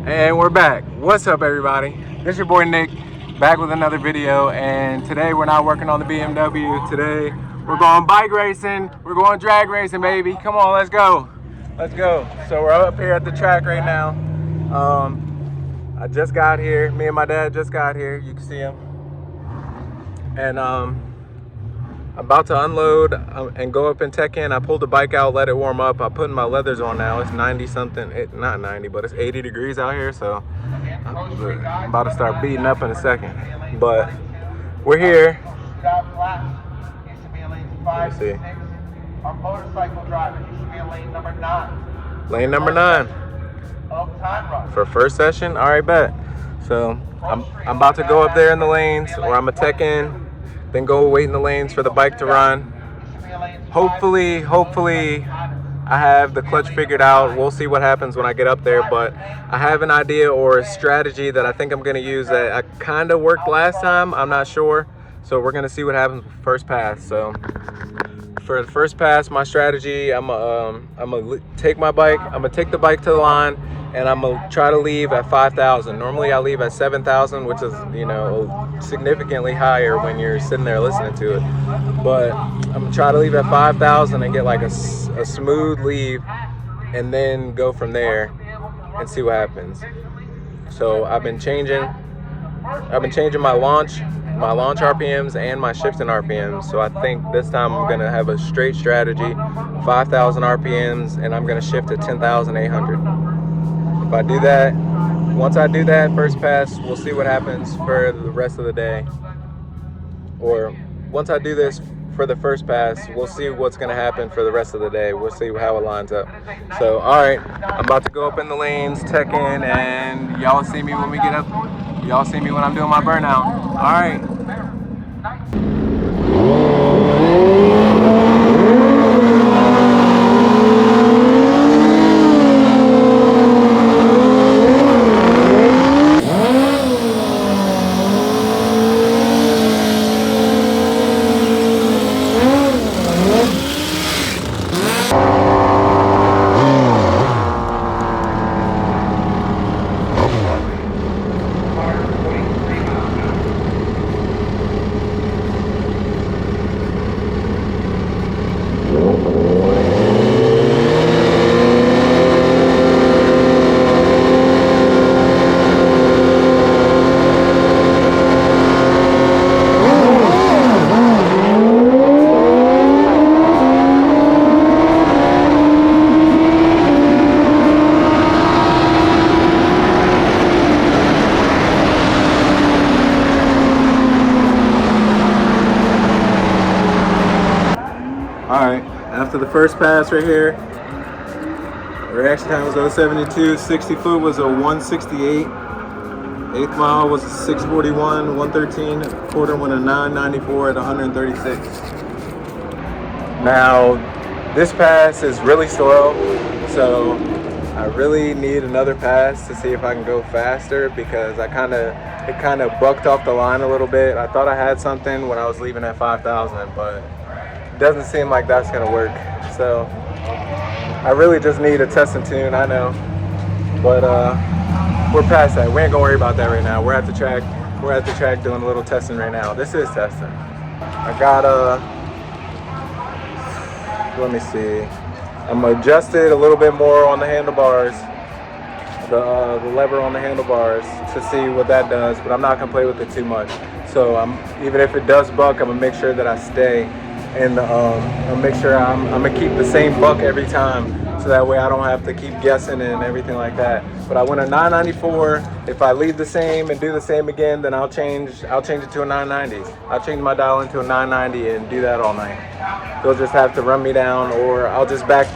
And we're back. What's up, everybody? This your boy Nick, back with another video. And today we're not working on the BMW. Today we're going bike racing. We're going drag racing, baby. Come on, let's go. Let's go. So we're up here at the track right now. I just got here. Me and my dad just got here. You can see him. And about to unload and go up and tech in. I pulled the bike out, let it warm up. I'm putting my leathers on now. It's 90 something, not 90, but it's 80 degrees out here, so I'm about to start beating up in a second. But we're here. Let me see. Our motorcycle driver, you should be in lane number 9. Lane number 9. Time run. For first session? All right, bet. So I'm about to go up there in the lanes, or I'm gonna tech in, then go wait in the lanes for the bike to run. Hopefully I have the clutch figured out. We'll see what happens when I get up there, but I have an idea or a strategy that I think I'm gonna use that I kind of worked last time. I'm not sure, so we're gonna see what happens with first pass. So for the first pass, my strategy, I'm gonna take my bike, I'm gonna take the bike to the line, and I'm gonna try to leave at 5,000. Normally I leave at 7,000, which is, you know, significantly higher when you're sitting there listening to it. But I'm gonna try to leave at 5,000 and get like a smooth leave, and then go from there and see what happens. So I've been changing my launch RPMs and my shifting RPMs. So I think this time I'm gonna have a straight strategy, 5,000 RPMs, and I'm gonna shift to 10,800. If I do that, once I do that first pass, we'll see what happens for the rest of the day. Or once I do this for the first pass, we'll see what's gonna happen for the rest of the day. We'll see how it lines up. So, all right, I'm about to go up in the lanes, tech in, and y'all see me when we get up. Y'all see me when I'm doing my burnout. All right. Alright, after the first pass right here, reaction time was 0.72, 60 foot was a 168, 8th mile was a 641, 113, quarter went a 994 at 136. Now, this pass is really slow, so I really need another pass to see if I can go faster, because it kind of bucked off the line a little bit. I thought I had something when I was leaving at 5,000, but doesn't seem like that's gonna work. So I really just need a test and tune, I know, but we're past that. We ain't gonna worry about that right now. We're at the track doing a little testing right now. This is testing. I got let me see, I'm adjusted a little bit more on the handlebars, the lever on the handlebars, to see what that does, but I'm not gonna play with it too much. So even if it does buck, I'm gonna make sure that I stay. And I'll make sure I'm gonna keep the same buck every time, so that way I don't have to keep guessing and everything like that. But I went a 994. If I leave the same and do the same again, then I'll change it to a 990. I'll change my dial into a 990 and do that all night. They'll just have to run me down, or I'll just back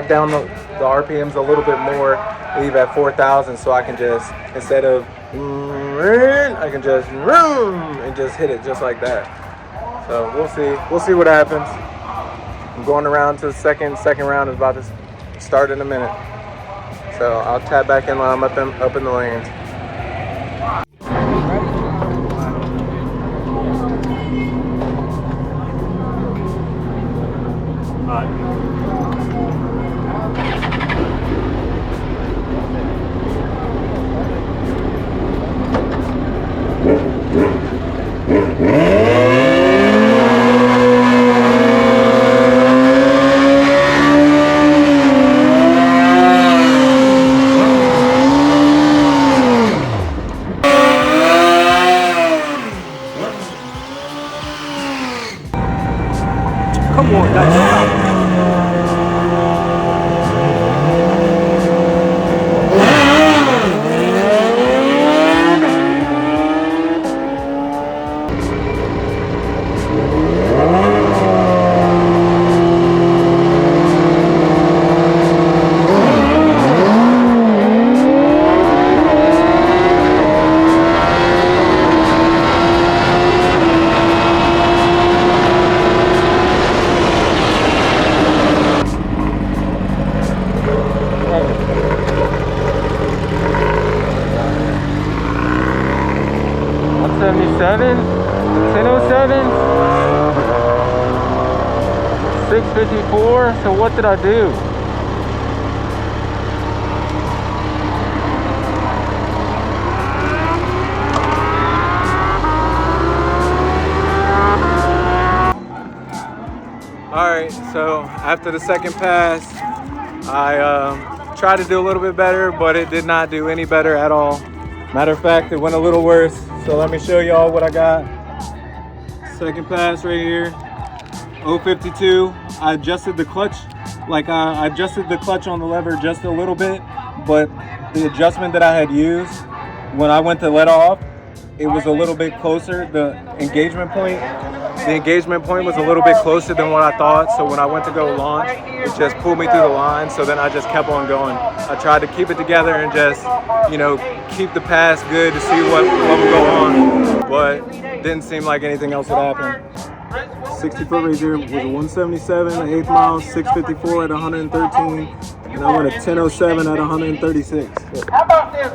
down the RPMs a little bit more, leave at 4,000, so I can just, instead of I can just and just hit it just like that. So we'll see what happens. I'm going around to the second round is about to start in a minute. So I'll tap back in while I'm up in the lanes. 1007, 1007, 654. So what did I do? All right, so after the second pass, I tried to do a little bit better, but it did not do any better at all. Matter of fact, it went a little worse. So let me show y'all what I got. Second pass right here, 052. I adjusted the clutch, I adjusted the clutch on the lever just a little bit, but the adjustment that I had used when I went to let off, it was a little bit closer. The engagement point was a little bit closer than what I thought. So when I went to go launch, it just pulled me through the line. So then I just kept on going. I tried to keep it together and just, keep the pass good to see what would go on. But didn't seem like anything else would happen. 60-foot race here was a 177 at 8th mile, 654 at 113, and I went a 1007 at 136.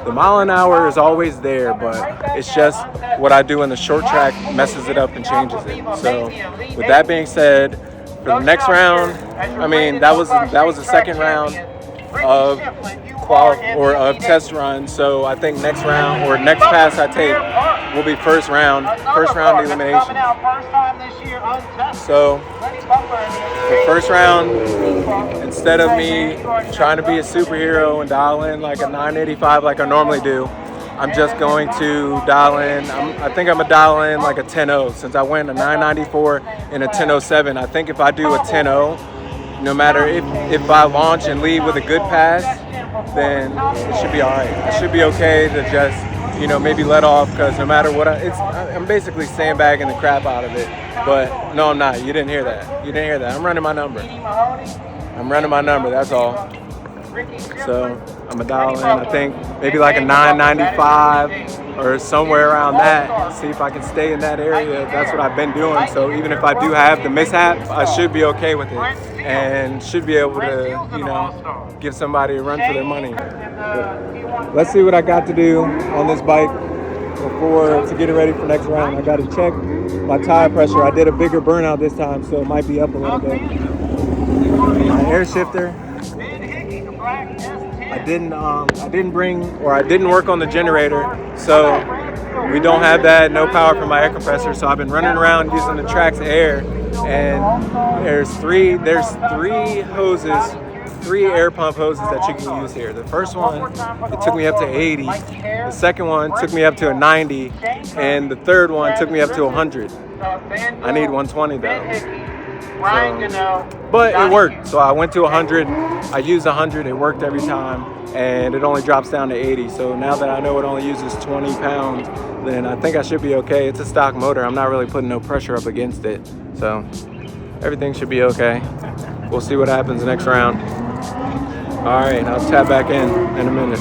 The mile an hour is always there, but it's just what I do in the short track messes it up and changes it. So with that being said, for the next round, that was the second round of of test run. So I think next round or next pass I take will be first round elimination. So the first round, instead of me trying to be a superhero and dial in like a 985 like I normally do, I'm just going to dial in. I think I'm gonna dial in like a 10-0 since I went a 994 and a 1007. I think if I do a 10-0, no matter if I launch and lead with a good pass, then it should be all right. It should be okay to just, maybe let off, because no matter what, I'm basically sandbagging the crap out of it. But no, I'm not. You didn't hear that. I'm running my number. That's all. So I'm gonna dial in, I think maybe like a 995 or somewhere around that. See if I can stay in that area. That's what I've been doing. So even if I do have the mishap, I should be okay with it and should be able to, give somebody a run for their money. But let's see what I got to do on this bike to get it ready for next round. I got to check my tire pressure. I did a bigger burnout this time, so it might be up a little bit. My air shifter, I didn't work on the generator, so we don't have that, no power from my air compressor. So I've been running around using the Trax air, and there's three air pump hoses that you can use here. The first one, it took me up to 80. The second one took me up to a 90, and the third one took me up to 100. I need 120 though. But it worked. So I went to 100. I used 100. It worked every time, and it only drops down to 80. So now that I know it only uses 20 pounds, then I think I should be okay. It's a stock motor. I'm not really putting no pressure up against it, so everything should be okay. We'll see what happens next round. All right, I'll tap back in a minute.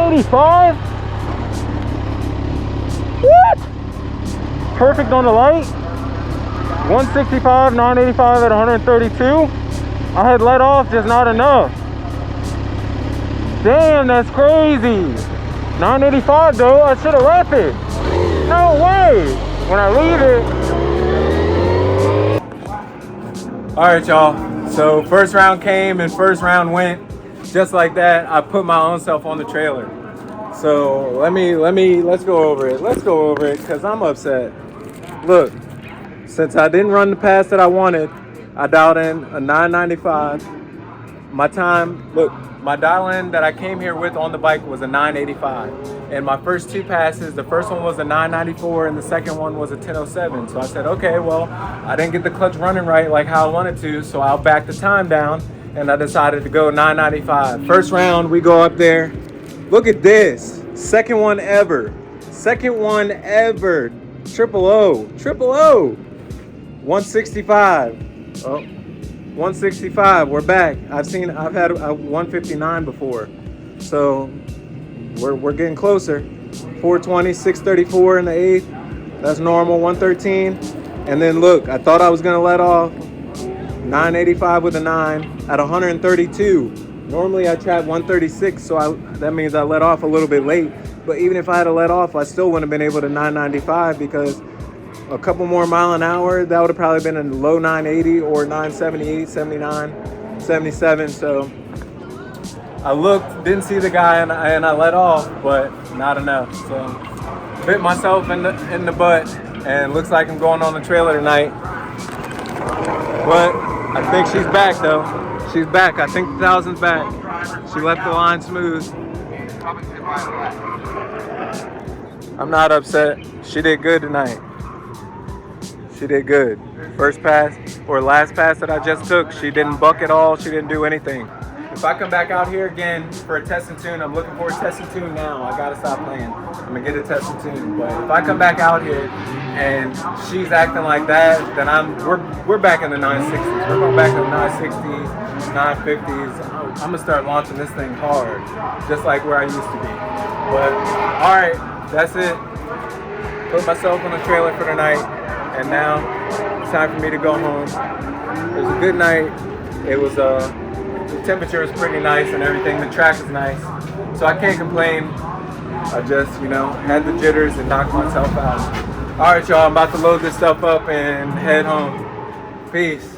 985? What? Perfect on the light. 165, 985 at 132. I had let off, just not enough. Damn, that's crazy. 985 though, I should have left it. No way. When I leave it. All right, y'all. So first round came and first round went. Just like that, I put my own self on the trailer. So let's go over it. Let's go over it because I'm upset. Look, since I didn't run the pass that I wanted, I dialed in a 995. My time, look, my dial in that I came here with on the bike was a 985. And my first two passes, the first one was a 994 and the second one was a 1007. So I said, okay, well, I didn't get the clutch running right like how I wanted to, so I'll back the time down. And I decided to go 995. First round, we go up there. Look at this. Second one ever. Second one ever. Triple O. 165. Oh, 165. We're back. I've had a 159 before. So we're getting closer. 420, 634 in the eighth. That's normal. 113. And then look, I thought I was gonna let off. 985 with a 9 at 132. Normally I trap 136, so that means I let off a little bit late. But even if I had let off, I still wouldn't have been able to 995 because a couple more mile an hour, that would have probably been a low 980 or 978, 79, 77. So I looked, didn't see the guy, and I let off, but not enough. So bit myself in the butt, and looks like I'm going on the trailer tonight. But I think she's back though. She's back. I think the 1000's back. She left the line smooth. I'm not upset. She did good tonight. She did good. First pass or last pass that I just took, she didn't buck at all. She didn't do anything. If I come back out here again for a test and tune, I'm looking for a test and tune now. I gotta stop playing. I'm gonna get a test and tune. But if I come back out here and she's acting like that, then we're back in the 960s. We're going back in the 960s, 950s. I'm gonna start launching this thing hard, just like where I used to be. But all right, that's it. Put myself on the trailer for the night, and now it's time for me to go home. It was a good night. It was the temperature was pretty nice and everything. The track is nice, so I can't complain. I just, had the jitters and knocked myself out. All right, y'all, I'm about to load this stuff up and head home. Peace.